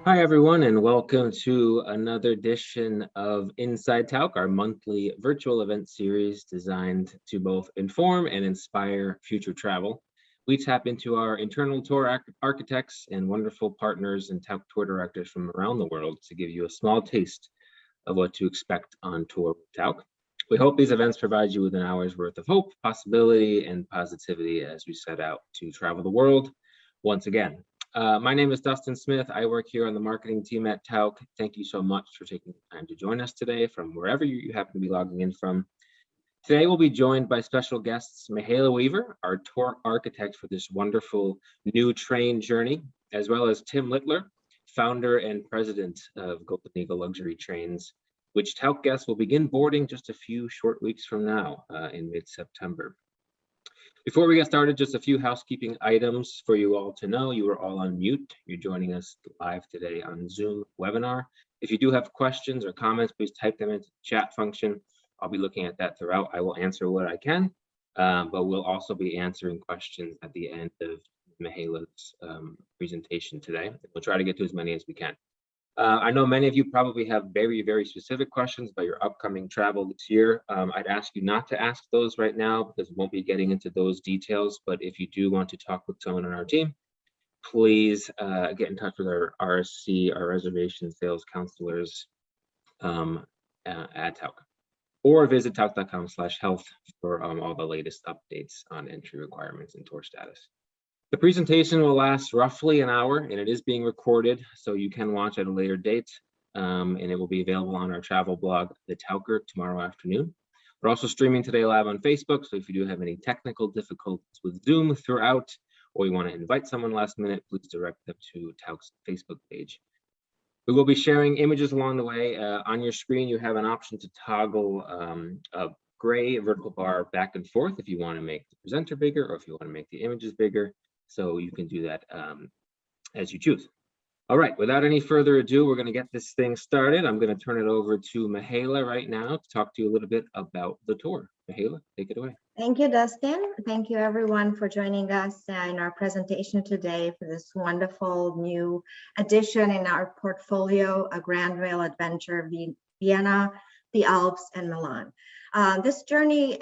Hi, everyone, and welcome to another edition of insideTauck, our monthly virtual event series designed to both inform and inspire future travel. We tap into our internal tour architects and wonderful partners and Tauck tour directors from around the world to give you a small taste of what to expect on tour with Tauck. We hope these events provide you with an hour's worth of hope, possibility, and positivity as we set out to travel the world once again. My name is Dustin Smith. I work here on the marketing team at Tauck. Thank you so much for taking the time to join us today from wherever you happen to be logging in from. Today, we'll be joined by special guests Mihaela Weaver, our tour architect for this wonderful new train journey, as well as Tim Littler, founder and president of Golden Eagle Luxury Trains, which Tauck guests will begin boarding just a few short weeks from now in mid-September. Before we get started, just a few housekeeping items for you all to know. You are all on mute. You're joining us live today on Zoom webinar. If you do have questions or comments, please type them into the chat function. I'll be looking at that throughout. I will answer what I can, but we'll also be answering questions at the end of Mihaela's presentation today. We'll try to get to as many as we can. I know many of you probably have very, very specific questions about your upcoming travel this year. I'd ask you not to ask those right now because we won't be getting into those details. But if you do want to talk with someone on our team, please get in touch with our RSC, our reservation sales counselors at Tauck, or visit tauck.com/health for all the latest updates on entry requirements and tour status. The presentation will last roughly an hour, and it is being recorded, so you can watch at a later date, and it will be available on our travel blog, The Taucker, tomorrow afternoon. We're also streaming today live on Facebook, so if you do have any technical difficulties with Zoom throughout, or you want to invite someone last minute, please direct them to Tauck's Facebook page. We will be sharing images along the way. On your screen, you have an option to toggle a gray vertical bar back and forth if you want to make the presenter bigger or if you want to make the images bigger. So you can do that as you choose. All right, without any further ado, we're going to get this thing started. I'm going to turn it over to Mihaela right now to talk to you a little bit about the tour. Mihaela, take it away. Thank you, Dustin. Thank you, everyone, for joining us in our presentation today for this wonderful new addition in our portfolio, a Grand Rail Adventure, Vienna, the Alps, and Milan. This journey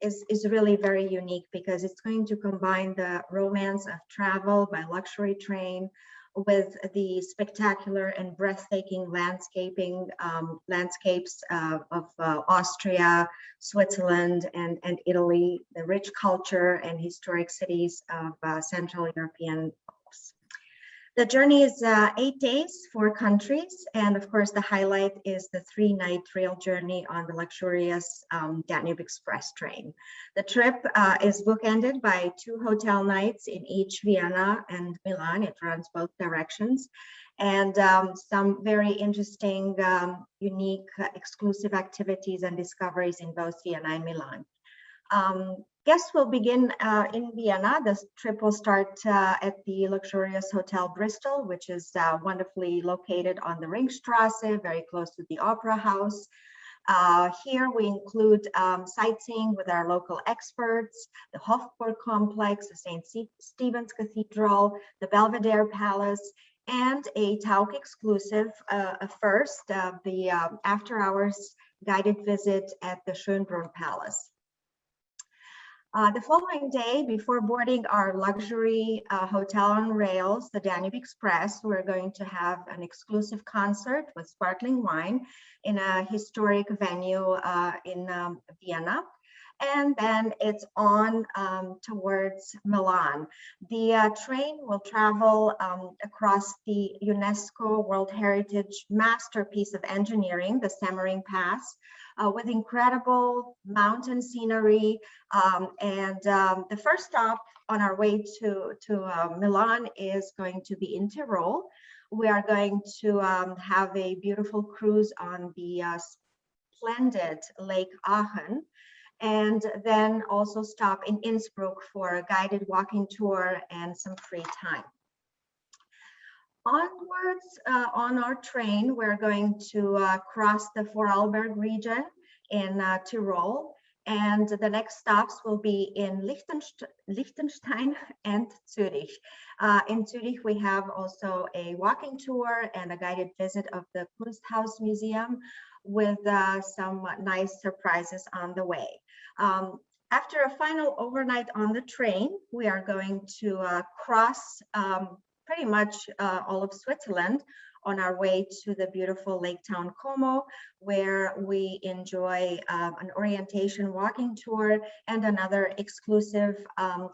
is really very unique because it's going to combine the romance of travel by luxury train with the spectacular and breathtaking landscapes of Austria, Switzerland, and Italy, the rich culture and historic cities of Central European Alps. The journey is 8 days, 4 countries, and of course the highlight is the 3-night rail journey on the luxurious Danube Express train. The trip is bookended by 2 hotel nights in each Vienna and Milan. It runs both directions, and some very interesting, unique, exclusive activities and discoveries in both Vienna and Milan. Guests will begin in Vienna. This trip will start at the luxurious Hotel Bristol, which is wonderfully located on the Ringstrasse, very close to the Opera House. Here we include sightseeing with our local experts, the Hofburg complex, the St. Stephen's Cathedral, the Belvedere Palace, and a Tauck exclusive, first, the after-hours guided visit at the Schönbrunn Palace. The following day, before boarding our luxury hotel on rails, the Danube Express, we're going to have an exclusive concert with sparkling wine in a historic venue in Vienna. And then it's on towards Milan. The train will travel across the UNESCO World Heritage masterpiece of engineering, the Soaring Pass, with incredible mountain scenery. And the first stop on our way to Milan is going to be in Tyrol. We are going to have a beautiful cruise on the splendid Lake Achen, and then also stop in Innsbruck for a guided walking tour and some free time. Onwards on our train, we're going to cross the Vorarlberg region in Tyrol, And the next stops will be in Liechtenstein and Zurich. In Zurich, we have also a walking tour and a guided visit of the Kunsthaus Museum with some nice surprises on the way. After a final overnight on the train, we are going to cross pretty much all of Switzerland on our way to the beautiful lake town Como, where we enjoy an orientation walking tour and another exclusive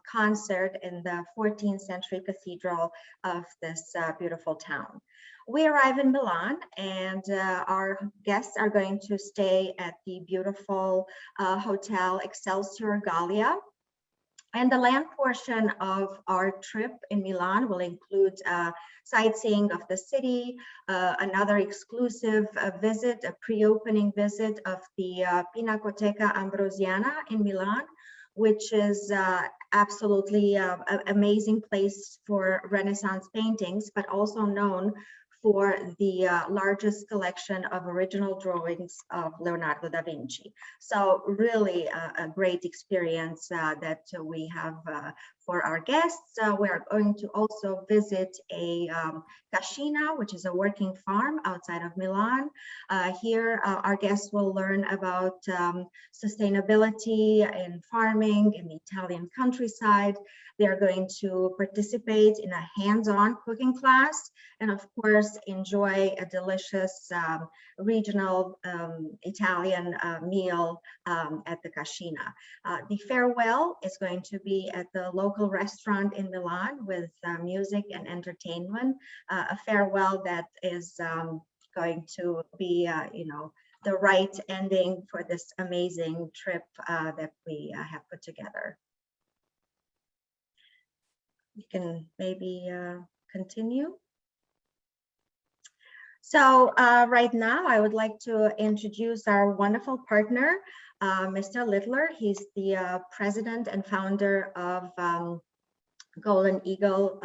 concert in the 14th century cathedral of this beautiful town. We arrive in Milan, and our guests are going to stay at the beautiful Hotel Excelsior Gallia. And the land portion of our trip in Milan will include sightseeing of the city, another exclusive visit, a pre-opening visit of the Pinacoteca Ambrosiana in Milan, which is absolutely an amazing place for Renaissance paintings, but also known for the largest collection of original drawings of Leonardo da Vinci. So really a great experience that we have for our guests. We are going to also visit a cascina, which is a working farm outside of Milan. Here, our guests will learn about sustainability in farming in the Italian countryside. They are going to participate in a hands-on cooking class, and of course, enjoy a delicious regional Italian meal at the cascina. The farewell is going to be at the local restaurant in Milan with music and entertainment, a farewell that is going to be, the right ending for this amazing trip that we have put together. You can maybe continue. So right now, I would like to introduce our wonderful partner, Mr. Littler. He's the president and founder of Golden Eagle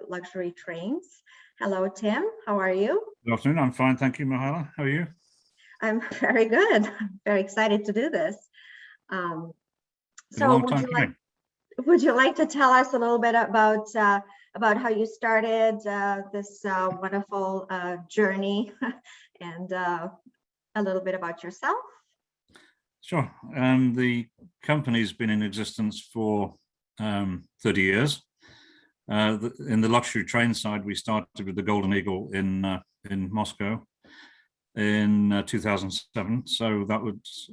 Luxury Trains. Hello, Tim. How are you? Good afternoon. I'm fine. Thank you, Mihaela. How are you? I'm very good. I'm very excited to do this. So would you like to tell us a little bit about how you started this wonderful journey and a little bit about yourself? Sure. The company's been in existence for 30 years. In the luxury train side, we started with the Golden Eagle in Moscow in 2007. So that was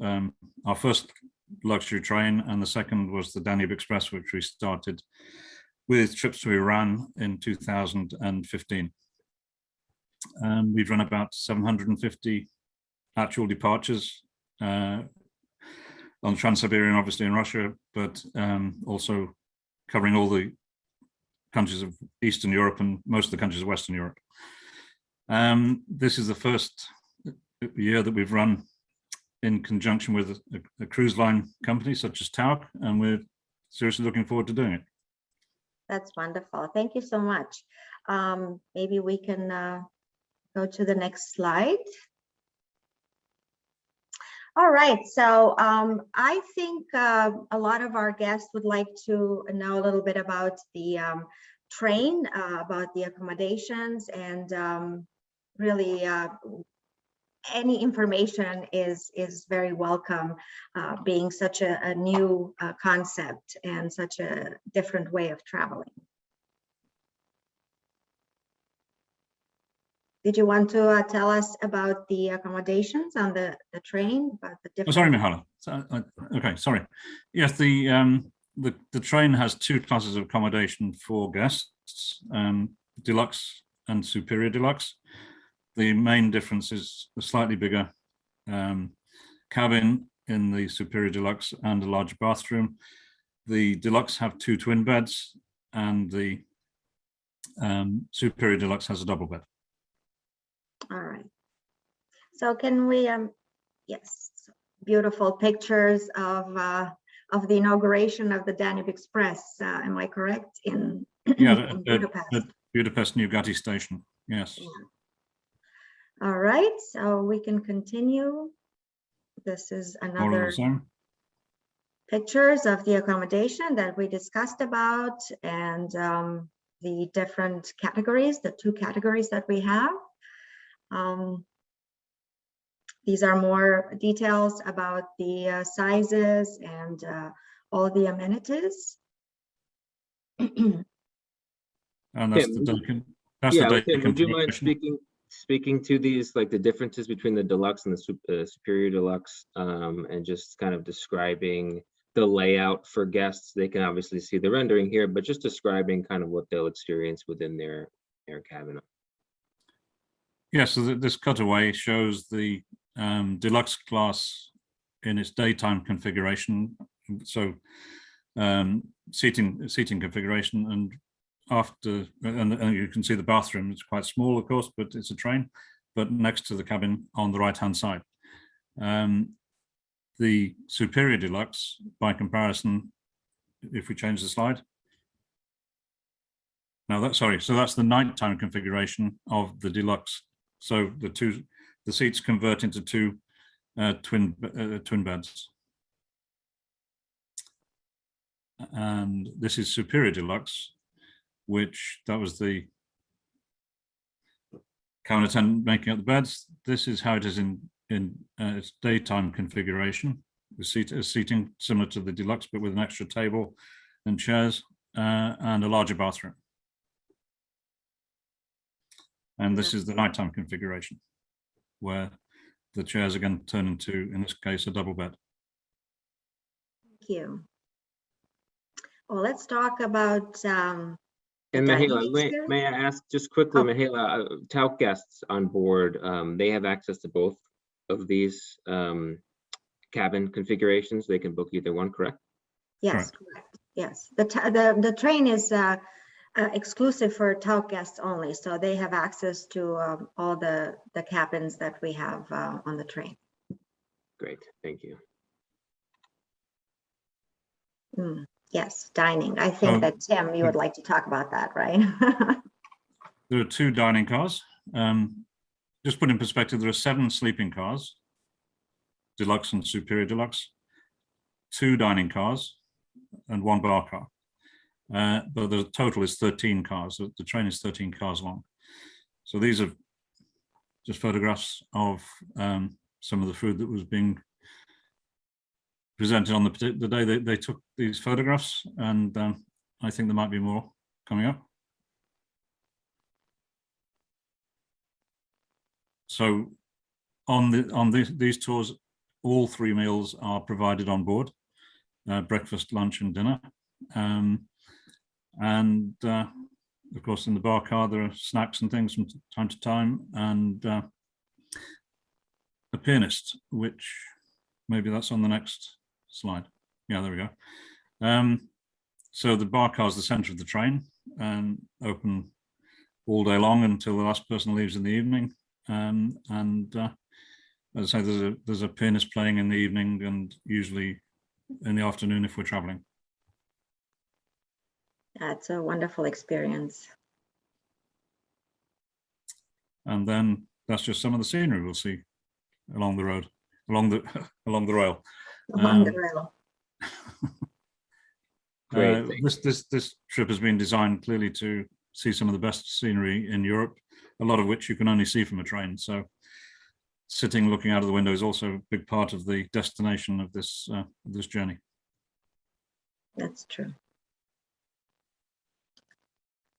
our first luxury train, and the second was the Danube Express, which we started with trips to Iran in 2015. We've run about 750 actual departures on Trans-Siberian, obviously in Russia, but also covering all the countries of Eastern Europe and most of the countries of Western Europe. This is the first year that we've run in conjunction with a cruise line company such as Tauck, and we're seriously looking forward to doing it. That's wonderful. Thank you so much. Maybe we can go to the next slide. All right, so I think a lot of our guests would like to know a little bit about the train, about the accommodations, and really any information is very welcome, being such a new concept and such a different way of traveling. Did you want to tell us about the accommodations on the train? About the different... Oh, sorry, Mihaela. Okay, sorry. Yes, the train has two classes of accommodation for guests, deluxe and superior deluxe. The main difference is a slightly bigger cabin in the superior deluxe and a larger bathroom. The deluxe have two twin beds, and the superior deluxe has a double bed. All right. So can we, yes, beautiful pictures of the inauguration of the Danube Express. Am I correct? In Budapest. Budapest New Gotthard station. Yes. Yeah. All right, so we can continue. This is another pictures of the accommodation that we discussed about, and the different categories, the 2 categories that we have. These are more details about the sizes and all the amenities. And that's Tim, that's yeah, the Tim, would you mind configuration. speaking to these, like the differences between the deluxe and the superior deluxe, and just kind of describing the layout for guests? They can obviously see the rendering here, but just describing kind of what they'll experience within their cabin. Yeah, so this cutaway shows the deluxe class in its daytime configuration. So seating configuration, and after, and you can see the bathroom. It's quite small, of course, but it's a train, but next to the cabin on the right-hand side. The superior deluxe, by comparison, if we change the slide. No, so that's the nighttime configuration of the deluxe. So the seats convert into 2 twin beds. And this is superior deluxe, which that was the cabin attendant making up the beds. This is how it is in its daytime configuration, with seating similar to the deluxe, but with an extra table and chairs and a larger bathroom. And this is the nighttime configuration, where the chairs again turn into, in this case, a double bed. Thank you. Well, let's talk about and Mihaela, may I ask just quickly, Mihaela, Tauck guests on board, they have access to both of these cabin configurations. They can book either one, correct? Yes, correct. Yes, the train is exclusive for Tauck guests only, so they have access to all the cabins that we have on the train. Great, thank you. Yes, dining. I think that Tim, you would like to talk about that, right? There are 2 dining cars. Just put in perspective, there are 7 sleeping cars, deluxe and superior deluxe, 2 dining cars, and 1 bar car. But the total is 13 cars. The train is 13 cars long. So these are just photographs of some of the food that was being presented on the day they took these photographs, and I think there might be more coming up. So on these tours, all 3 meals are provided on board, breakfast, lunch, and dinner. And of course, in the bar car, there are snacks and things from time to time, and a pianist, which maybe that's on the next slide. Yeah, there we go. So the bar car is the center of the train, open all day long until the last person leaves in the evening. And as I say, there's a pianist playing in the evening, and usually in the afternoon if we're traveling. That's a wonderful experience. And then that's just some of the scenery we'll see along the road, along the rail. Along the rail. Great. This trip has been designed clearly to see some of the best scenery in Europe, a lot of which you can only see from a train. So sitting looking out of the window is also a big part of the destination of this journey. That's true.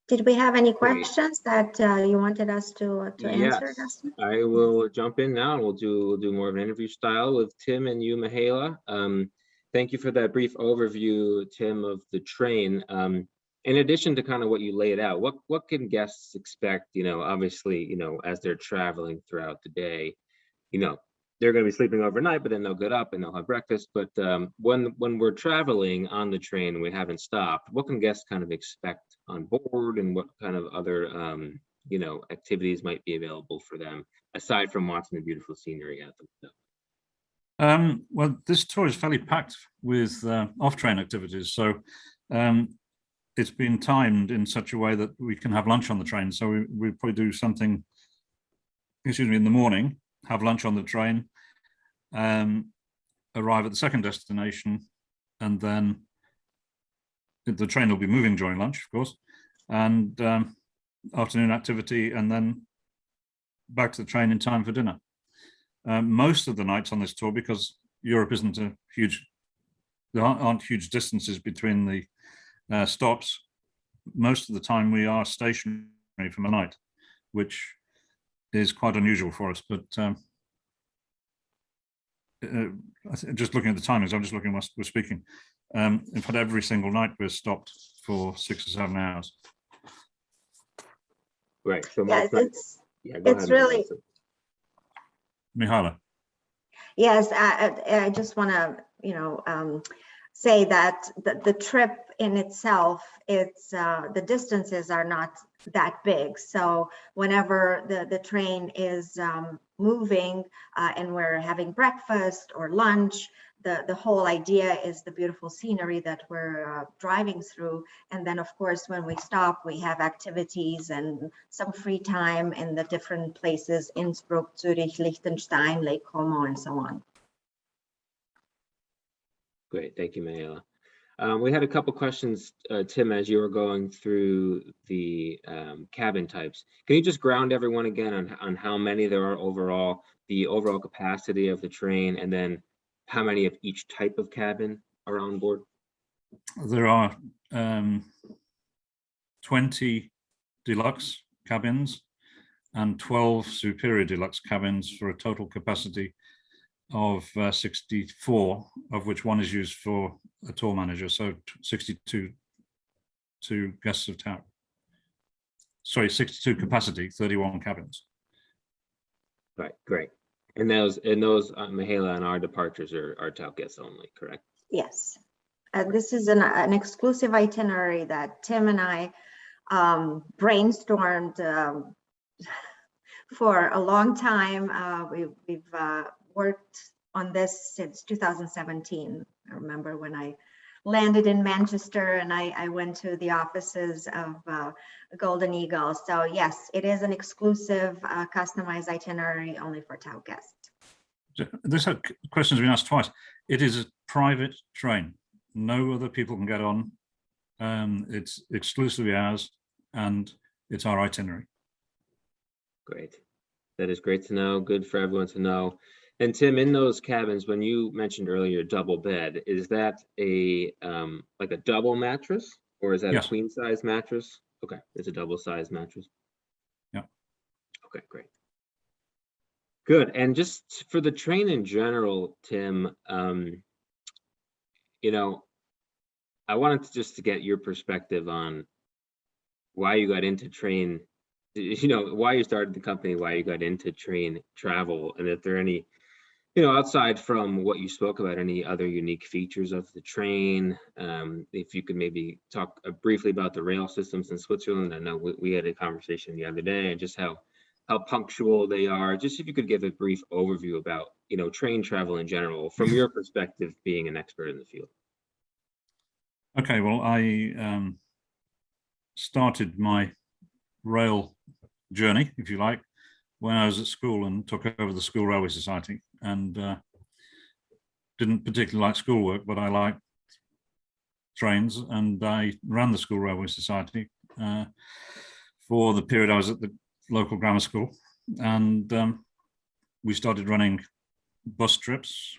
Did we have any questions that you wanted us to answer, Yes, Dustin? I will jump in now, and we'll do more of an interview style with Tim and you, Mihaela. Thank you for that brief overview, Tim, of the train. In addition to kind of what you laid out, what can guests expect? Obviously, as they're traveling throughout the day, they're going to be sleeping overnight, but then they'll get up and they'll have breakfast. But when we're traveling on the train and we haven't stopped, what can guests kind of expect on board, and what kind of other activities might be available for them aside from watching the beautiful scenery out the window? Well, this tour is fairly packed with off-train activities. So it's been timed in such a way that we can have lunch on the train. So we probably do something, in the morning, have lunch on the train, arrive at the second destination, and then the train will be moving during lunch, of course, and afternoon activity, and then back to the train in time for dinner. Most of the nights on this tour, because Europe isn't a huge, there aren't huge distances between the stops, most of the time we are stationary for the night, which is quite unusual for us. But just looking at the timings, I'm just looking while we're speaking. In fact, every single night we're stopped for 6 or 7 hours. Right. So Yeah, go it's ahead, really, Mihaela. yes, I just want to, say that the trip in itself, it's the distances are not that big. So whenever the train is moving and we're having breakfast or lunch, the whole idea is the beautiful scenery that we're driving through. And then, of course, when we stop, we have activities and some free time in the different places, Innsbruck, Zurich, Liechtenstein, Lake Como, and so on. Great, thank you, Mihaela. We had a couple questions, Tim, as you were going through the cabin types. Can you just ground everyone again on how many there are overall, the overall capacity of the train, and then how many of each type of cabin are on board? There are 20 deluxe cabins and 12 superior deluxe cabins for a total capacity of 64, of which one is used for a tour manager, so 62 to guests of Tauck. Sorry, 62 capacity, 31 cabins. Right, great. And those Mihaela, and our departures are Tauck guests only, correct? Yes. This is an exclusive itinerary that Tim and I brainstormed for a long time. We've worked on this since 2017. I remember when I landed in Manchester and I went to the offices of Golden Eagle. So yes, it is an exclusive customized itinerary only for Tauck guests. This question has been asked twice. It is a private train. No other people can get on. It's exclusively ours, and it's our itinerary. Great. That is great to know. Good for everyone to know. And Tim, in those cabins, when you mentioned earlier double bed, is that a like a double mattress, or is that Yes. a queen size mattress? Okay, it's a double size mattress. Yeah. Okay, great. Good. And just for the train in general, Tim, I wanted to get your perspective on why you got into train, why you started the company, why you got into train travel, and if there are any, outside from what you spoke about, any other unique features of the train. If you could maybe talk briefly about the rail systems in Switzerland. I know we had a conversation the other day, and just how punctual they are. Just if you could give a brief overview about, train travel in general, from your perspective, being an expert in the field. Okay, well, I started my rail journey, if you like, when I was at school and took over the School Railway Society, and didn't particularly like schoolwork, but I liked trains, and I ran the School Railway Society for the period I was at the local grammar school, and we started running bus trips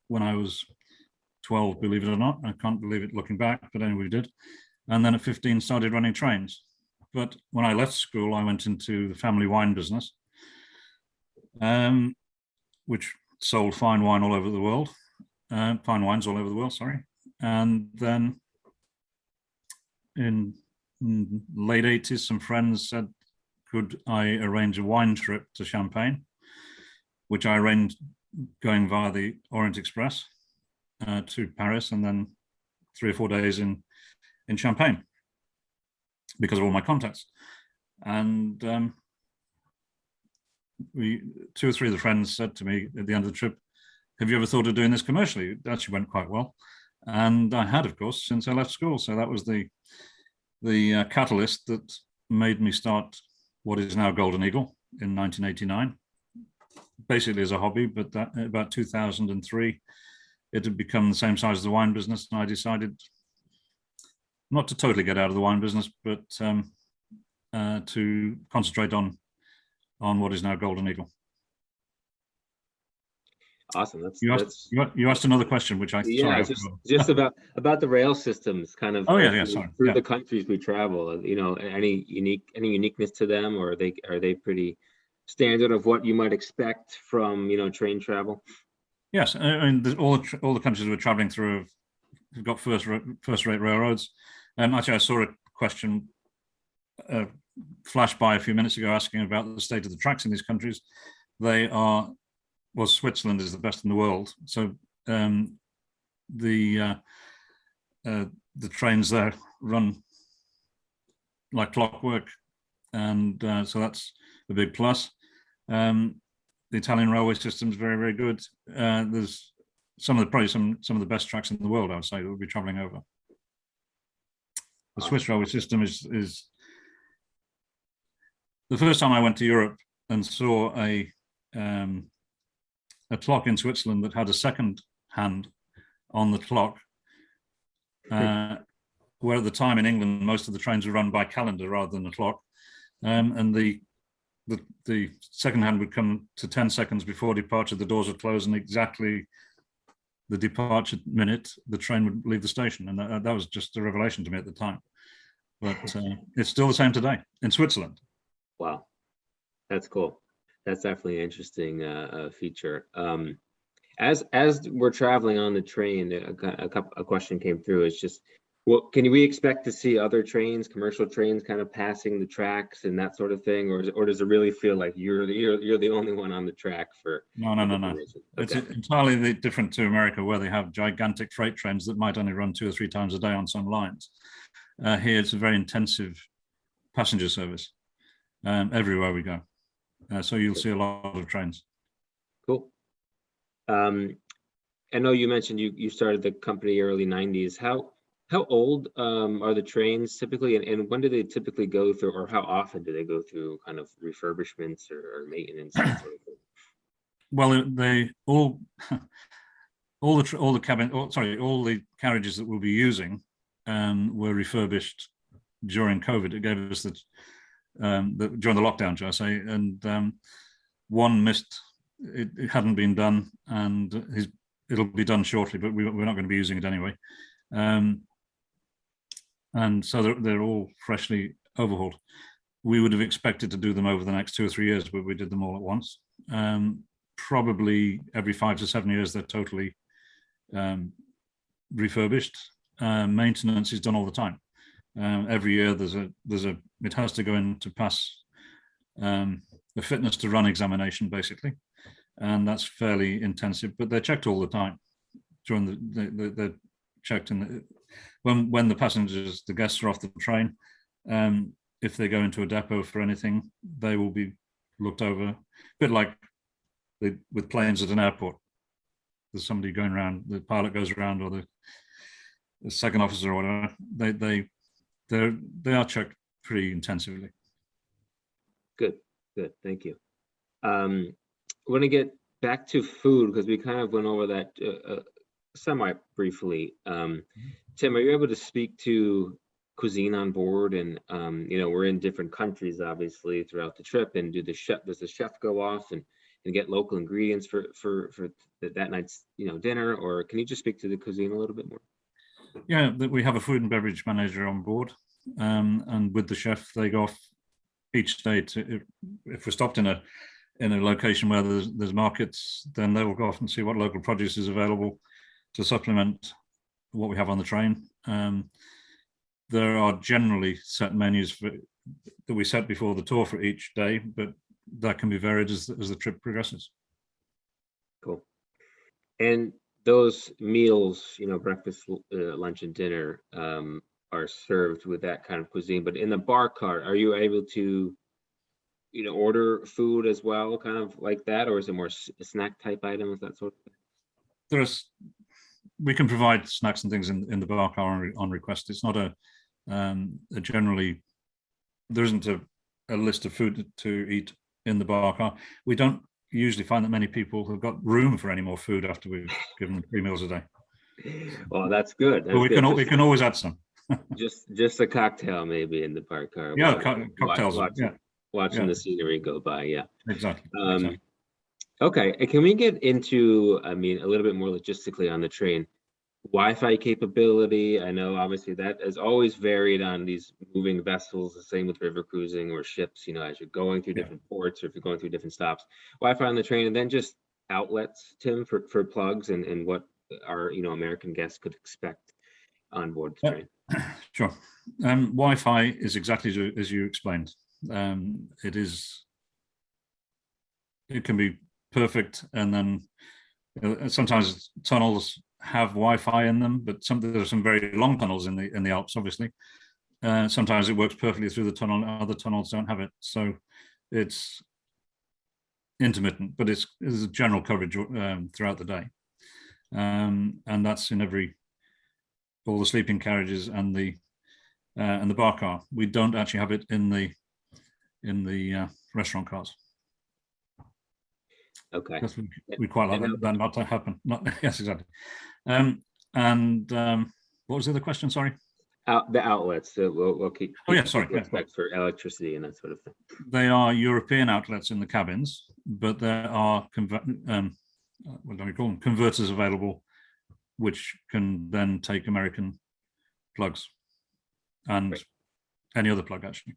when I was 12, believe it or not. I can't believe it looking back, but anyway, we did. And then at 15 started running trains. But when I left school, I went into the family wine business, which sold fine wine all over the world, fine wines all over the world, sorry. And then in late 80s, some friends said, could I arrange a wine trip to Champagne, which I arranged going via the Orient Express to Paris, and then 3 or 4 days in Champagne because of all my contacts. And 2 or 3 of the friends said to me at the end of the trip, have you ever thought of doing this commercially? It actually went quite well. And I had, of course, since I left school. So that was the catalyst that made me start what is now Golden Eagle in 1989, basically as a hobby. But that about 2003, it had become the same size as the wine business, and I decided not to totally get out of the wine business, but to concentrate on what is now Golden Eagle. Awesome. You asked another question, which yeah, just about the rail systems, kind of. Oh yeah, sorry. Through the countries we travel, any uniqueness to them, or are they pretty standard of what you might expect from train travel? Yes, I mean all the countries we're traveling through have got first-rate railroads. Actually, I saw a question flash by a few minutes ago asking about the state of the tracks in these countries. Switzerland is the best in the world. So the trains there run like clockwork, and so that's a big plus. The Italian railway system is very, very good. There's some of the best tracks in the world, I would say, that we'll be traveling over. The Swiss railway system is the first time I went to Europe and saw a clock in Switzerland that had a second hand on the clock, where at the time in England most of the trains were run by calendar rather than a clock, and the second hand would come to 10 seconds before departure. The doors would close, and exactly the departure minute the train would leave the station, and that was just a revelation to me at the time. But it's still the same today in Switzerland. Wow, that's cool. That's definitely an interesting feature. As we're traveling on the train, a question came through. It's just, can we expect to see other trains, commercial trains, kind of passing the tracks and that sort of thing, or does it really feel like you're the only one on the track for? No. Okay. It's entirely different to America, where they have gigantic freight trains that might only run 2 or 3 times a day on some lines. Here, it's a very intensive passenger service everywhere we go. So you'll see a lot of trains. Cool. I know you mentioned you started the company early 90s. How old are the trains typically, and when do they typically go through, or how often do they go through kind of refurbishments or maintenance? That sort of thing? Well, all the carriages that we'll be using were refurbished during COVID. It gave us during the lockdown, shall I say, and one missed. It hadn't been done, and it'll be done shortly, but we're not going to be using it anyway. And so they're all freshly overhauled. We would have expected to do them over the next 2 or 3 years, but we did them all at once. Probably every 5 to 7 years, they're totally refurbished. Maintenance is done all the time. Every year it has to go in to pass the fitness to run examination, basically, and that's fairly intensive. But they're checked all the time. They're checked when the passengers, the guests, are off the train. If they go into a depot for anything, they will be looked over. A bit like with planes at an airport. There's somebody going around. The pilot goes around, or the second officer, or whatever. They are checked pretty intensively. Good. Thank you. I want to get back to food, because we kind of went over that semi briefly. Tim, are you able to speak to cuisine on board? And we're in different countries, obviously, throughout the trip. And does the chef go off and get local ingredients for that night's dinner? Or can you just speak to the cuisine a little bit more? Yeah, we have a food and beverage manager on board, and with the chef, they go off each day to, if we're stopped in a location where there's markets, then they will go off and see what local produce is available to supplement what we have on the train. There are generally set menus that we set before the tour for each day, but that can be varied as the trip progresses. Cool. And those meals, breakfast, lunch, and dinner, are served with that kind of cuisine. But in the bar cart, are you able to, order food as well, kind of like that, or is it more snack type items, that sort of thing? We can provide snacks and things in the bar car on request. It's not generally, there isn't a list of food to eat in the bar car. We don't usually find that many people have got room for any more food after we've given them 3 meals a day. Well, that's good. But we can always add some. Just a cocktail maybe in the park car. Yeah, cocktails. Watching the scenery go by. Yeah. Exactly. Okay. Can we get into, I mean, a little bit more logistically on the train? Wi-Fi capability. I know obviously that has always varied on these moving vessels, the same with river cruising or ships, as you're going through different ports or if you're going through different stops. Wi-Fi on the train, and then just outlets, Tim, for plugs and what our American guests could expect on board the train. Sure. Wi-Fi is exactly as you explained. It can be perfect, and then sometimes tunnels have Wi-Fi in them, but there are some very long tunnels in the Alps, obviously. Sometimes it works perfectly through the tunnel, and other tunnels don't have it. So it's intermittent, but it's a general coverage throughout the day, and that's in all the sleeping carriages and the bar car. We don't actually have it in the restaurant cars. Okay. We quite like that not to happen. Yes, exactly. And what was the other question? Sorry. The outlets. So we'll keep. Oh yeah, sorry. Respect for electricity and that sort of thing. They are European outlets in the cabins, but there are what do we call them? Converters available, which can then take American plugs and any other plug actually.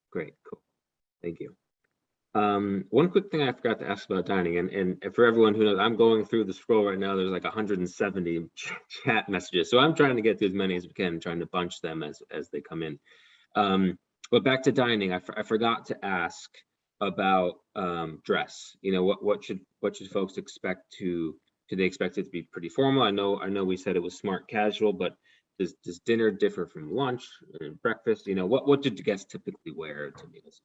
Great, cool. Thank you. One quick thing I forgot to ask about dining, and for everyone who knows, I'm going through the scroll right now. There's like 170 chat messages, so I'm trying to get through as many as we can, trying to bunch them as they come in. But back to dining, I forgot to ask about dress. What should folks expect do they expect it to be pretty formal? I know we said it was smart casual, but does dinner differ from lunch or breakfast? What did the guests typically wear to meals?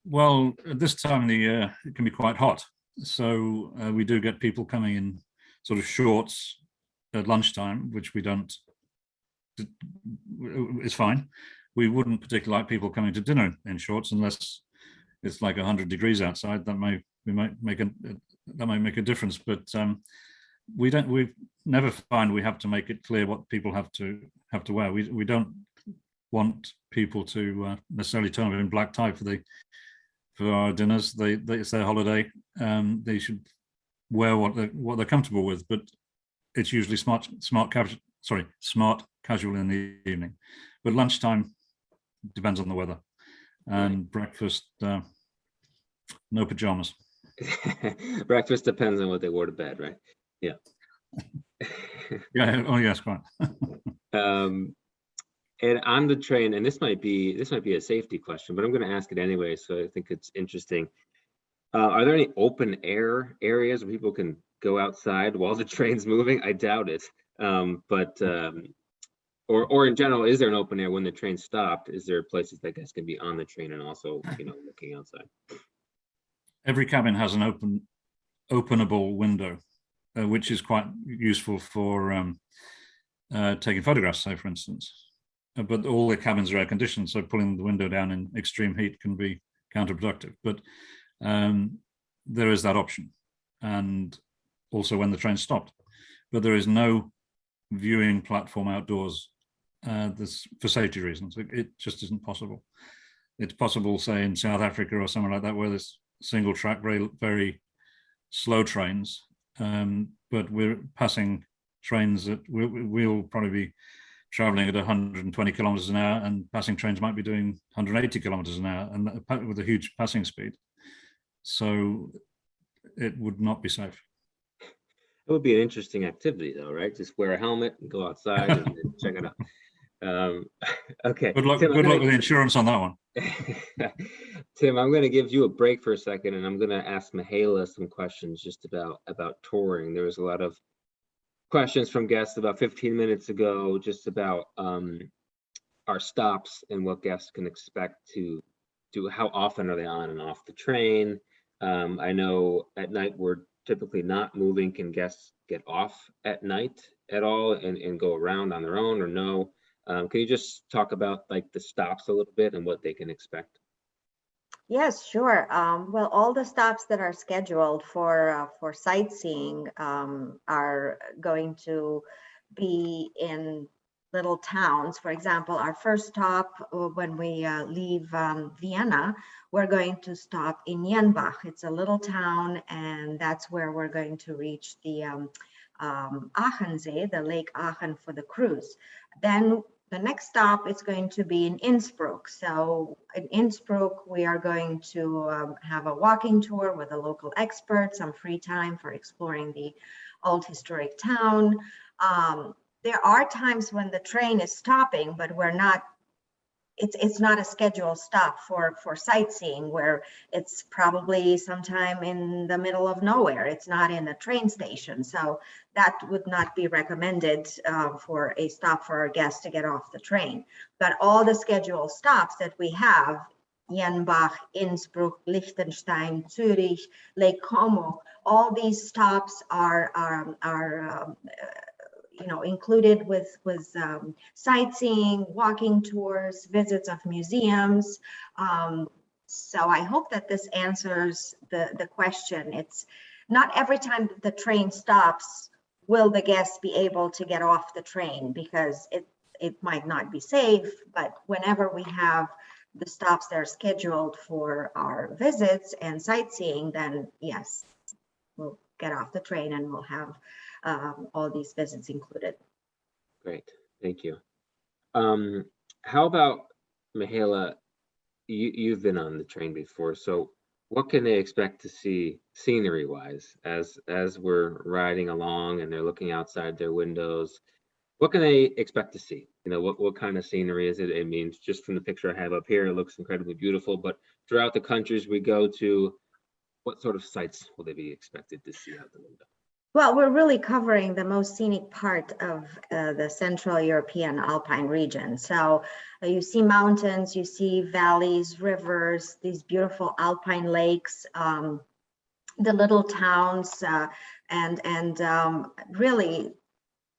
Well, at this time of the year, it can be quite hot. So we do get people coming in sort of shorts at lunchtime, which we don't, it's fine. We wouldn't particularly like people coming to dinner in shorts unless it's like 100 degrees outside. That might make a difference, but we never find we have to make it clear what people have to wear. We don't want people to necessarily turn up in black tie for our dinners. It's their holiday. They should wear what they're comfortable with, but it's usually smart casual in the evening. But lunchtime depends on the weather, and breakfast no pajamas. Breakfast depends on what they wore to bed, right? Yeah. Yeah. Oh yes, quite. And on the train, and this might be a safety question, but I'm going to ask it anyway, so I think it's interesting. Are there any open air areas where people can go outside while the train's moving? I doubt it. Or in general, is there an open air when the train stopped? Is there places that guys can be on the train and also, looking outside? Every cabin has an openable window, which is quite useful for taking photographs, say, for instance. But all the cabins are air conditioned, so pulling the window down in extreme heat can be counterproductive. But there is that option, and also when the train stopped. But there is no viewing platform outdoors. This for safety reasons. It just isn't possible. It's possible, say, in South Africa or somewhere like that, where there's single track, very, very slow trains. But we're passing trains that we'll probably be traveling at 120 kilometers an hour, and passing trains might be doing 180 kilometers an hour, and with a huge passing speed. So it would not be safe. It would be an interesting activity, though, right? Just wear a helmet and go outside and check it out. Okay. Good luck. Tim, good luck with the insurance on that one. Tim, I'm going to give you a break for a second, and I'm going to ask Mihaela some questions just about touring. There was a lot of questions from guests about 15 minutes ago, just about our stops and what guests can expect to do. How often are they on and off the train? I know at night we're typically not moving. Can guests get off at night at all and go around on their own, or no? Can you just talk about like the stops a little bit and what they can expect? Yes, sure. Well, all the stops that are scheduled for sightseeing are going to be in little towns. For example, our first stop when we leave Vienna, we're going to stop in Jenbach. It's a little town, and that's where we're going to reach the Achensee, the Lake Achen for the cruise. Then the next stop is going to be in Innsbruck. So in Innsbruck, we are going to have a walking tour with a local expert, some free time for exploring the old historic town. There are times when the train is stopping, but we're not, it's not a scheduled stop for sightseeing, where it's probably sometime in the middle of nowhere. It's not in a train station. So that would not be recommended for a stop for our guests to get off the train. But all the scheduled stops that we have, Jenbach, Innsbruck, Liechtenstein, Zurich, Lake Como, all these stops are included with sightseeing, walking tours, visits of museums. So I hope that this answers the question. It's not every time the train stops will the guests be able to get off the train, because it might not be safe, but whenever we have the stops that are scheduled for our visits and sightseeing, then yes, we'll get off the train and we'll have all these visits included. Great, thank you. How about, Mihaela, you've been on the train before, so what can they expect to see scenery wise as we're riding along and they're looking outside their windows? What can they expect to see? What kind of scenery is it? I mean, just from the picture I have up here, it looks incredibly beautiful, but throughout the countries we go to, what sort of sights will they be expected to see out the window? Well, we're really covering the most scenic part of the Central European Alpine region. So you see mountains, you see valleys, rivers, these beautiful alpine lakes, the little towns, and really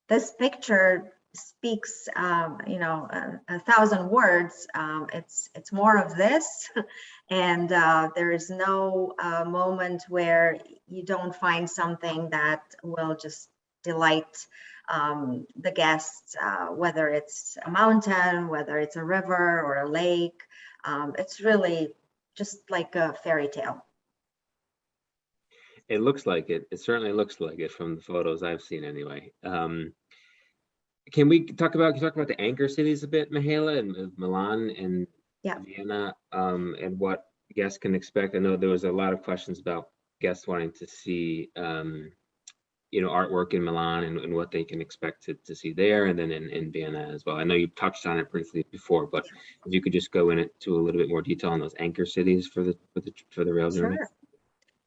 this picture speaks, a thousand words. It's more of this, and there is no moment where you don't find something that will just delight the guests, whether it's a mountain, whether it's a river or a lake. It's really just like a fairy tale. It looks like it. It certainly looks like it from the photos I've seen anyway. Can you talk about the anchor cities a bit, Mihaela, and Milan and Vienna, and what guests can expect? I know there was a lot of questions about guests wanting to see, artwork in Milan and what they can expect to see there, and then in Vienna as well. I know you touched on it briefly before, but if you could just go into a little bit more detail on those anchor cities for the rail journey. Sure.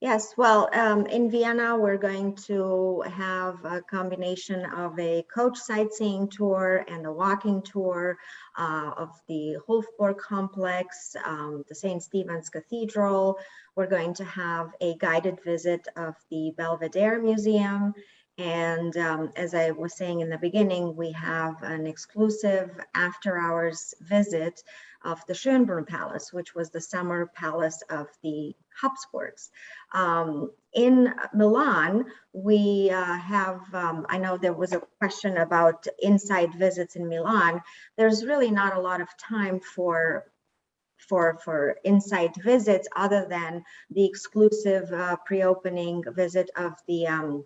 Yes, well, in Vienna, we're going to have a combination of a coach sightseeing tour and a walking tour of the Hofburg complex, the St. Stephen's Cathedral. We're going to have a guided visit of the Belvedere Museum. And as I was saying in the beginning, we have an exclusive after-hours visit of the Schönbrunn Palace, which was the summer palace of the Habsburgs. In Milan, we have, I know there was a question about inside visits in Milan. There's really not a lot of time for inside visits other than the exclusive pre-opening visit of the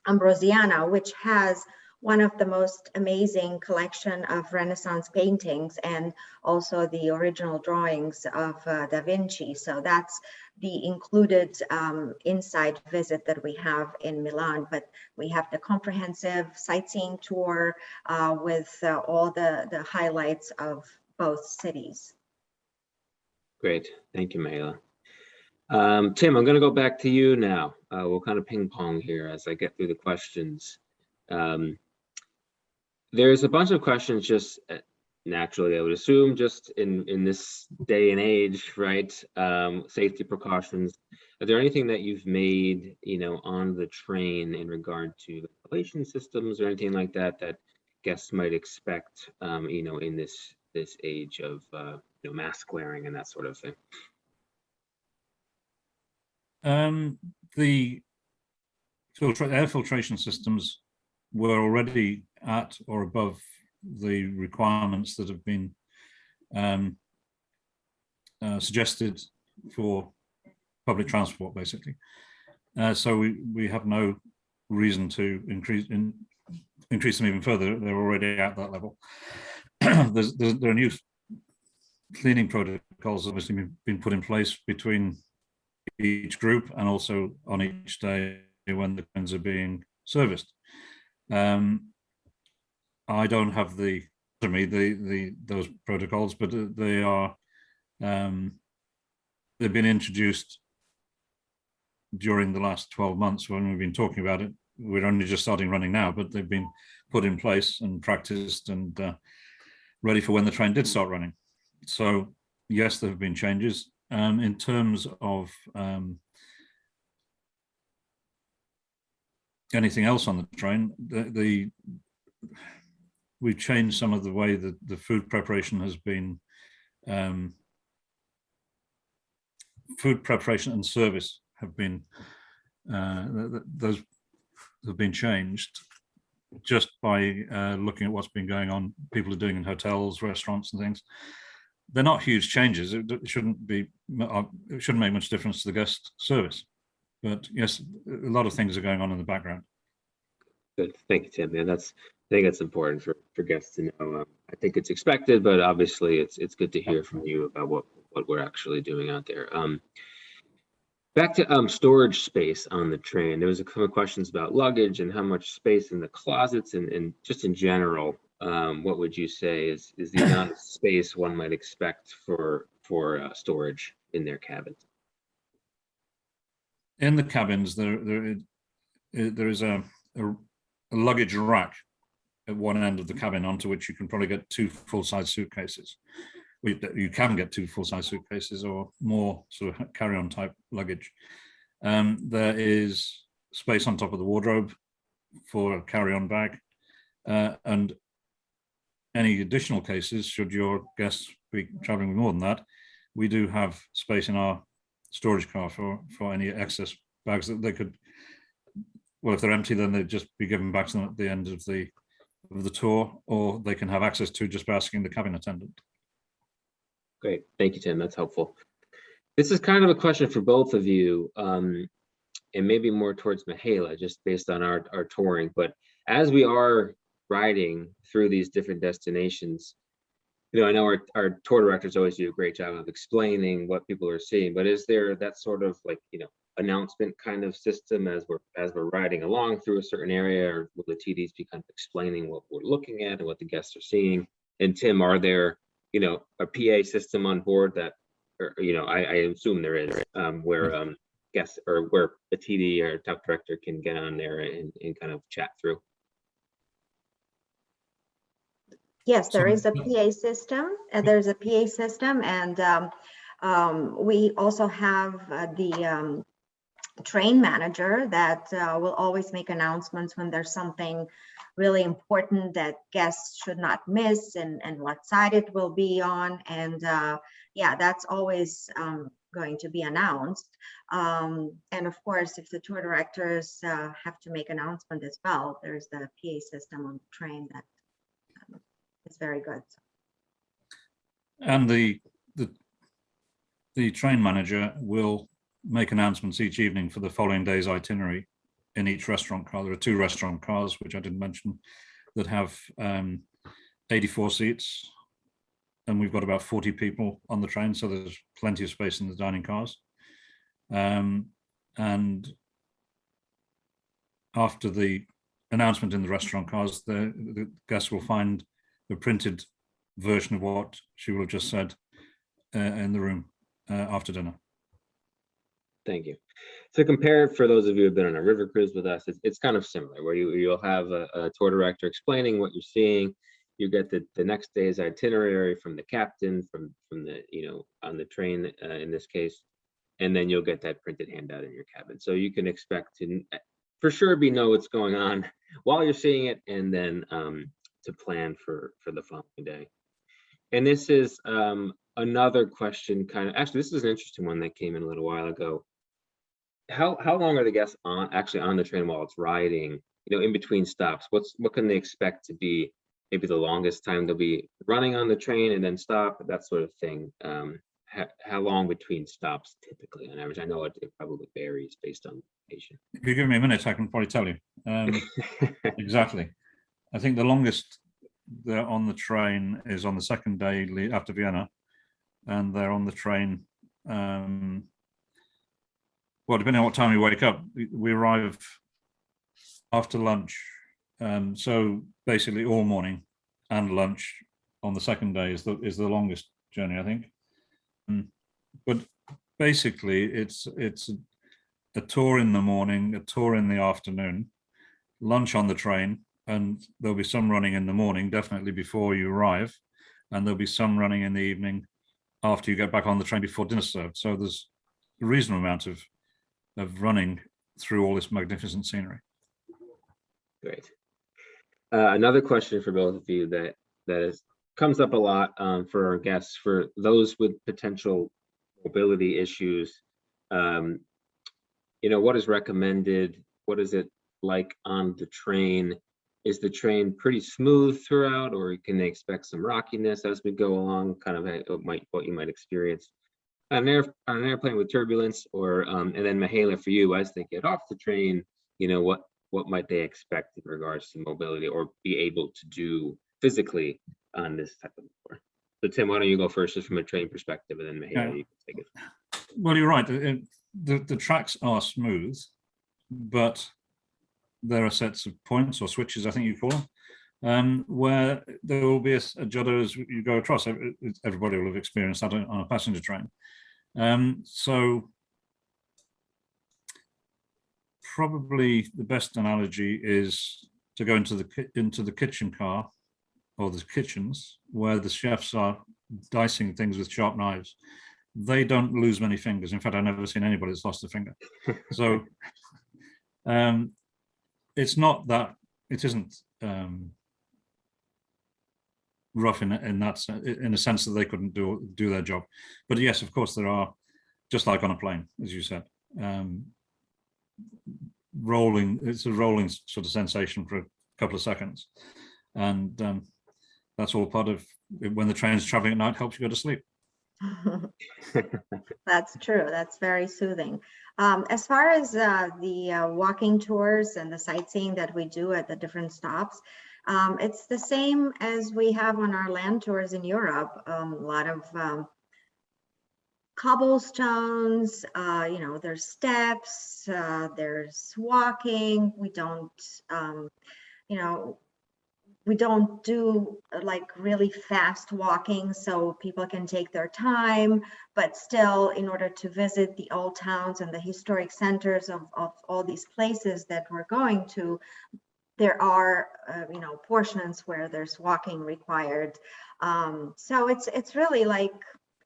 Ambrosiana, which has one of the most amazing collection of Renaissance paintings and also the original drawings of Da Vinci. So that's the included inside visit that we have in Milan. But we have the comprehensive sightseeing tour with all the highlights of both cities. Great, thank you, Mihaela. Tim, I'm going to go back to you now. We'll kind of ping pong here as I get through the questions. There's a bunch of questions just naturally, I would assume, just in this day and age, right? Safety precautions. Are there anything that you've made, on the train in regard to ventilation systems or anything like that guests might expect, in this age of, mask wearing and that sort of thing? The air filtration systems were already at or above the requirements that have been suggested for public transport, basically. So we have no reason to increase them even further. They're already at that level. There are new cleaning protocols obviously been put in place between each group and also on each day when the trains are being serviced. I don't have those protocols, but they are they've been introduced during the last 12 months when we've been talking about it. We're only just starting running now, but they've been put in place and practiced and ready for when the train did start running. So yes, there have been changes. In terms of anything else on the train, we've changed some of the way that the food preparation has been. Food preparation and service have been those have been changed just by looking at what's been going on. People are doing in hotels, restaurants, and things. They're not huge changes. It shouldn't make much difference to the guest service. But yes, a lot of things are going on in the background. Good, thank you, Tim. Yeah, I think that's important for guests to know. I think it's expected, but obviously it's good to hear from you about what we're actually doing out there. Back to storage space on the train. There was a couple of questions about luggage and how much space in the closets and just in general. What would you say is the amount of space one might expect for storage in their cabins? In the cabins, there is a luggage rack at one end of the cabin onto which you can probably get 2 full-size suitcases. You can get 2 full-size suitcases or more sort of carry-on type luggage. There is space on top of the wardrobe for a carry-on bag, and any additional cases, should your guests be traveling with more than that, we do have space in our storage car for any excess bags that they could, well, if they're empty, then they'd just be given back to them at the end of the tour, or they can have access to just by asking the cabin attendant. Great, thank you, Tim. That's helpful. This is kind of a question for both of you, and maybe more towards Mihaela, just based on our touring. But as we are riding through these different destinations, I know our tour directors always do a great job of explaining what people are seeing. But is there that sort of announcement kind of system as we're riding along through a certain area, or will the TDs be kind of explaining what we're looking at and what the guests are seeing? And Tim, are there a PA system on board that, or, I assume there is, where guests or where a TD or Tauck director can get on there and kind of chat through? Yes, there is a PA system. There's a PA system, and we also have the train manager that will always make announcements when there's something really important that guests should not miss, and what side it will be on. And yeah, that's always going to be announced. And of course, if the tour directors have to make announcement as well, there's the PA system on the train that is very good. And the train manager will make announcements each evening for the following day's itinerary in each restaurant car. There are 2 restaurant cars, which I didn't mention, that have 84 seats, and we've got about 40 people on the train, so there's plenty of space in the dining cars. And after the announcement in the restaurant cars, the guests will find a printed version of what she will have just said in the room after dinner. Thank you. To compare, for those of you who've been on a river cruise with us, it's kind of similar, where you'll have a tour director explaining what you're seeing. You get the next day's itinerary from the captain, from the on the train in this case, and then you'll get that printed handout in your cabin. So you can expect to for sure know what's going on while you're seeing it, and then to plan for the following day. And this is another question, actually this is an interesting one that came in a little while ago. how long are the guests actually on the train while it's riding? In between stops, what can they expect to be maybe the longest time they'll be running on the train and then stop, that sort of thing? How long between stops typically on average? I know it probably varies based on location. If you give me a minute, I can probably tell you. Exactly. I think the longest they're on the train is on the second day after Vienna, and they're on the train. Well, depending on what time you wake up, we arrive after lunch. So basically, all morning and lunch on the second day is the longest journey, I think. But basically, it's a tour in the morning, a tour in the afternoon, lunch on the train, and there'll be some running in the morning, definitely before you arrive, and there'll be some running in the evening after you get back on the train before dinner served. So there's a reasonable amount of running through all this magnificent scenery. Great. Another question for both of you that comes up a lot for our guests, for those with potential mobility issues. What is recommended? What is it like on the train? Is the train pretty smooth throughout, or can they expect some rockiness as we go along? Kind of what you might experience on an airplane with turbulence, or and then Mihaela, for you, as they get off the train, what might they expect in regards to mobility or be able to do physically on this type of tour? So Tim, why don't you go first, just from a train perspective, and then Mihaela, you can take it. Well, you're right. The tracks are smooth, but there are sets of points or switches, I think you call them, where there will be a judder as you go across. Everybody will have experienced that on a passenger train. So probably the best analogy is to go into the kitchen car, or the kitchens, where the chefs are dicing things with sharp knives. They don't lose many fingers. In fact, I've never seen anybody that's lost a finger. So it's not that, it isn't rough in that sense, in a sense that they couldn't do their job. But yes, of course, there are, just like on a plane, as you said, it's a rolling sort of sensation for a couple of seconds. And that's all part of when the train's traveling at night, helps you go to sleep. That's true. That's very soothing. As far as the walking tours and the sightseeing that we do at the different stops, it's the same as we have on our land tours in Europe. A lot of cobblestones, there's steps, there's walking. We don't do like really fast walking, so people can take their time, but still, in order to visit the old towns and the historic centers of all these places that we're going to, there are portions where there's walking required. So it's really like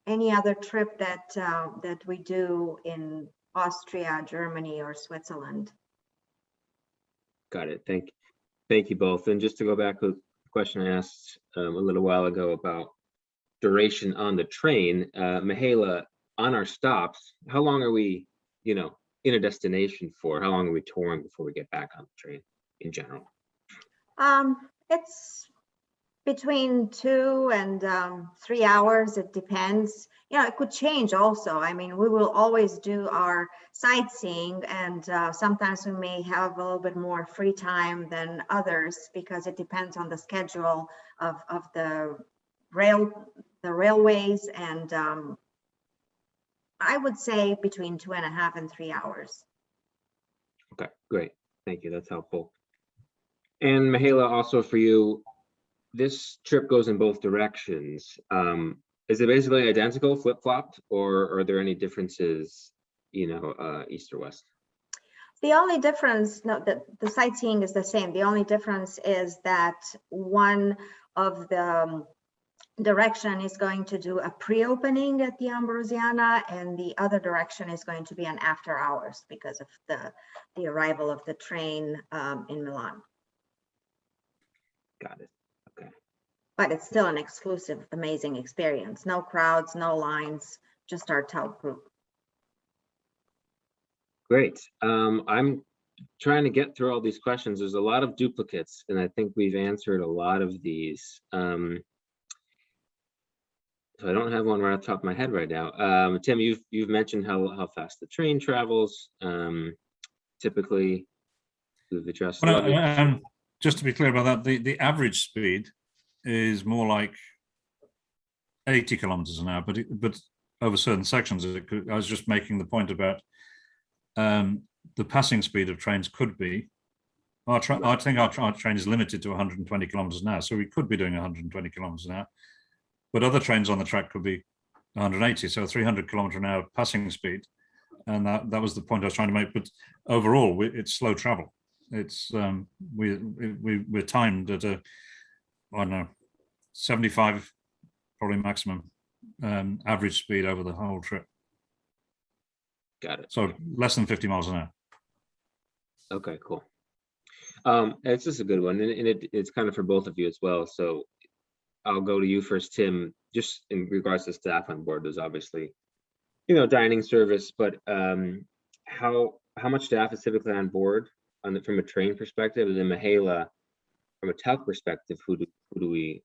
any other trip that we do in Austria, Germany, or Switzerland. Got it. Thank you both. And just to go back to the question I asked a little while ago about duration on the train, Mihaela, on our stops, how long are we, in a destination for? How long are we touring before we get back on the train in general? It's between 2 and 3 hours. It depends. It could change also. I mean, we will always do our sightseeing, and sometimes we may have a little bit more free time than others, because it depends on the schedule of the railways. And I would say between 2.5 and 3 hours. Okay, great. Thank you. That's helpful. And Mihaela, also for you, this trip goes in both directions. Is it basically identical, flip-flopped, or are there any differences, east or west? The only difference, no, the sightseeing is the same. The only difference is that one of the direction is going to do a pre-opening at the Ambrosiana, and the other direction is going to be an after hours because of the arrival of the train in Milan. Got it. Okay. But it's still an exclusive, amazing experience. No crowds, no lines, just our Tauck group. Great. I'm trying to get through all these questions. There's a lot of duplicates, and I think we've answered a lot of these. So I don't have one right off the top of my head right now. Tim, you've mentioned how fast the train travels. Typically, we've addressed luggage. Just to be clear about that, the average speed is more like 80 kilometers an hour, but over certain sections, I was just making the point about the passing speed of trains could be. I think our train is limited to 120 kilometers an hour, so we could be doing 120 kilometers an hour. But other trains on the track could be 180, so 300 kilometer an hour passing speed, and that was the point I was trying to make. But overall, it's slow travel. It's we're timed at I don't know, 75 probably maximum average speed over the whole trip. Got it. So less than 50 miles an hour. Okay, cool. It's just a good one, and it's kind of for both of you as well. So I'll go to you first, Tim. Just in regards to staff on board, there's obviously, dining service, but how much staff is typically on board from a train perspective, and then Mihaela, from a Tauck perspective, who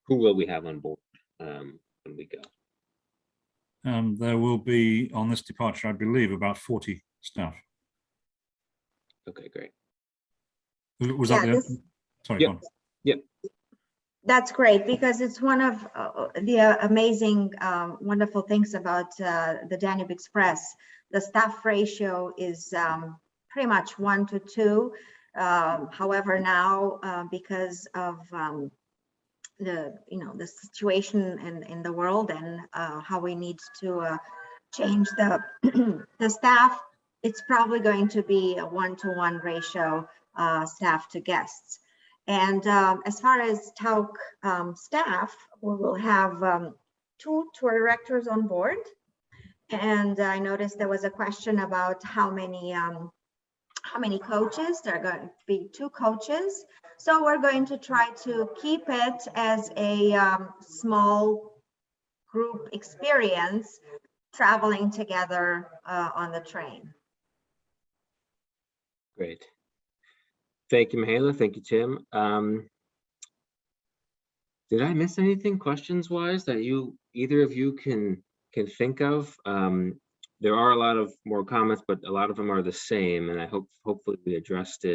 will we have on board when we go? There will be on this departure, I believe, about 40 staff. Okay, great. Was that sorry? Yep. Yep. That's great, because it's one of the amazing, wonderful things about the Danube Express. The staff ratio is pretty much 1 to 2. However, now because of the situation in the world and how we need to change the the staff, it's probably going to be a 1-to-1 ratio, staff to guests. And as far as Tauck staff, we will have 2 tour directors on board. And I noticed there was a question about how many coaches. There are going to be 2 coaches. So we're going to try to keep it as a small group experience, traveling together on the train. Great. Thank you, Mihaela. Thank you, Tim. Did I miss anything questions-wise that either of you can think of? There are a lot of more comments, but a lot of them are the same, and I hopefully we addressed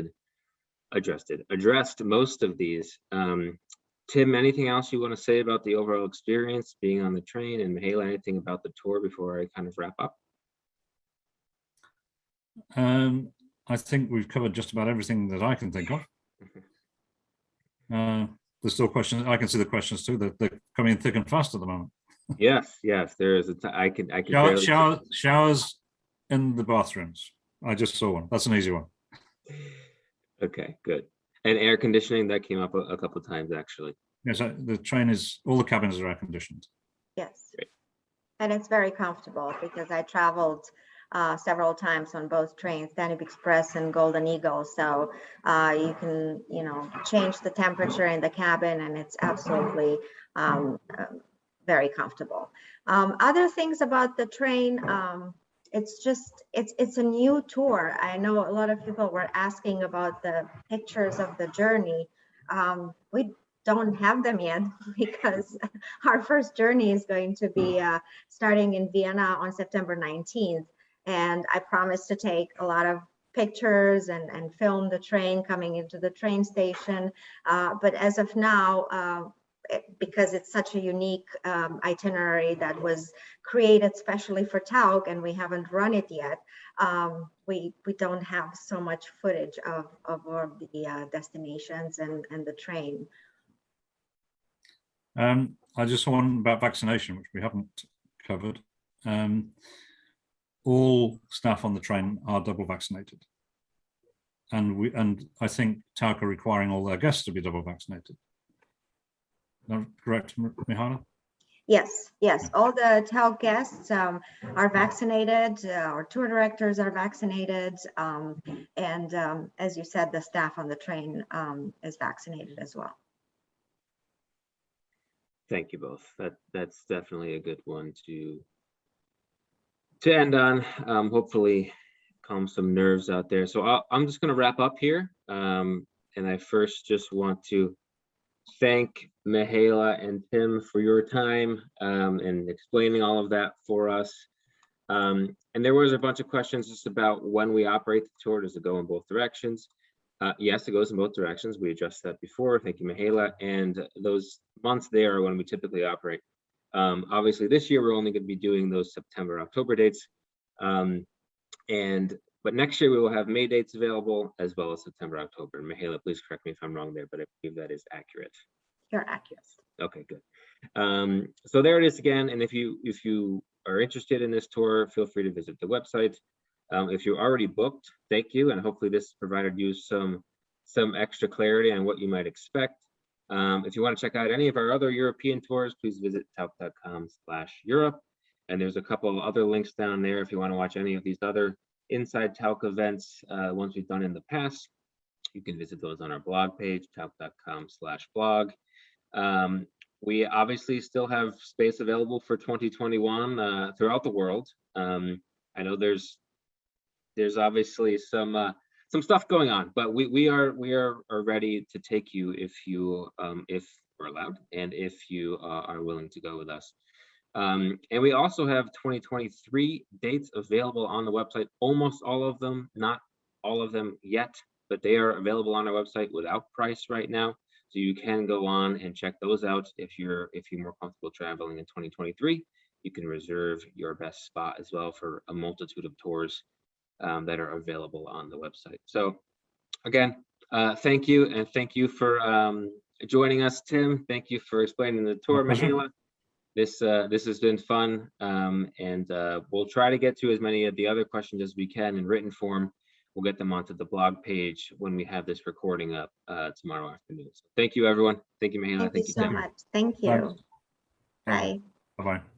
most of these. Tim, anything else you want to say about the overall experience being on the train, and Mihaela, anything about the tour before I kind of wrap up? I think we've covered just about everything that I can think of. There's still questions. I can see the questions too. They're coming in thick and fast at the moment. Yes, there is I can showers in the bathrooms. I just saw one. That's an easy one. Okay, good. And air conditioning, that came up a couple of times actually. Yes, the train is, all the cabins are air conditioned. Yes. Great. And it's very comfortable, because I traveled several times on both trains, Danube Express and Golden Eagle. So you can, change the temperature in the cabin, and it's absolutely very comfortable. Other things about the train, it's a new tour. I know a lot of people were asking about the pictures of the journey. We don't have them yet, because our first journey is going to be starting in Vienna on September 19th. And I promised to take a lot of pictures and film the train coming into the train station. But as of now, because it's such a unique itinerary that was created specially for Tauck, and we haven't run it yet, we don't have so much footage of the destinations and the train. I just want about vaccination, which we haven't covered. All staff on the train are double vaccinated, and I think Tauck are requiring all their guests to be double vaccinated. Is that correct, Mihaela? Yes. Yeah. All the Tauck guests are vaccinated. Our tour directors are vaccinated, and as you said, the staff on the train is vaccinated as well. Thank you both. That's definitely a good one to end on. Hopefully calm some nerves out there. So I'm just going to wrap up here. And I first just want to thank Mihaela and Tim for your time and explaining all of that for us. And there was a bunch of questions just about when we operate the tour. Does it go in both directions? Yes, it goes in both directions. We addressed that before. Thank you, Mihaela. And those months there are when we typically operate. Obviously, this year we're only going to be doing those September, October dates. But next year we will have May dates available as well as September, October. And Mihaela, please correct me if I'm wrong there, but I believe that is accurate. You're accurate. Okay, good. So there it is again. And if you are interested in this tour, feel free to visit the website. If you're already booked, thank you. And hopefully this provided you some extra clarity on what you might expect. If you want to check out any of our other European tours, please visit tauck.com/Europe. And there's a couple of other links down there if you want to watch any of these other Inside Tauck events, ones we've done in the past. You can visit those on our blog page, tauck.com/blog. We obviously still have space available for 2021 throughout the world. I know there's obviously some stuff going on, but we are ready to take you if we're allowed and if you are willing to go with us. And we also have 2023 dates available on the website. Almost all of them, not all of them yet, but they are available on our website without price right now. So you can go on and check those out if you're more comfortable traveling in 2023. You can reserve your best spot as well for a multitude of tours that are available on the website. So again, thank you, and thank you for joining us, Tim. Thank you for explaining the tour, Mihaela. This has been fun, and we'll try to get to as many of the other questions as we can in written form. We'll get them onto the blog page when we have this recording up tomorrow afternoon. So thank you, everyone. Thank you, Mihaela. Thank you so much. Thank you. Thanks. Bye. Bye-bye.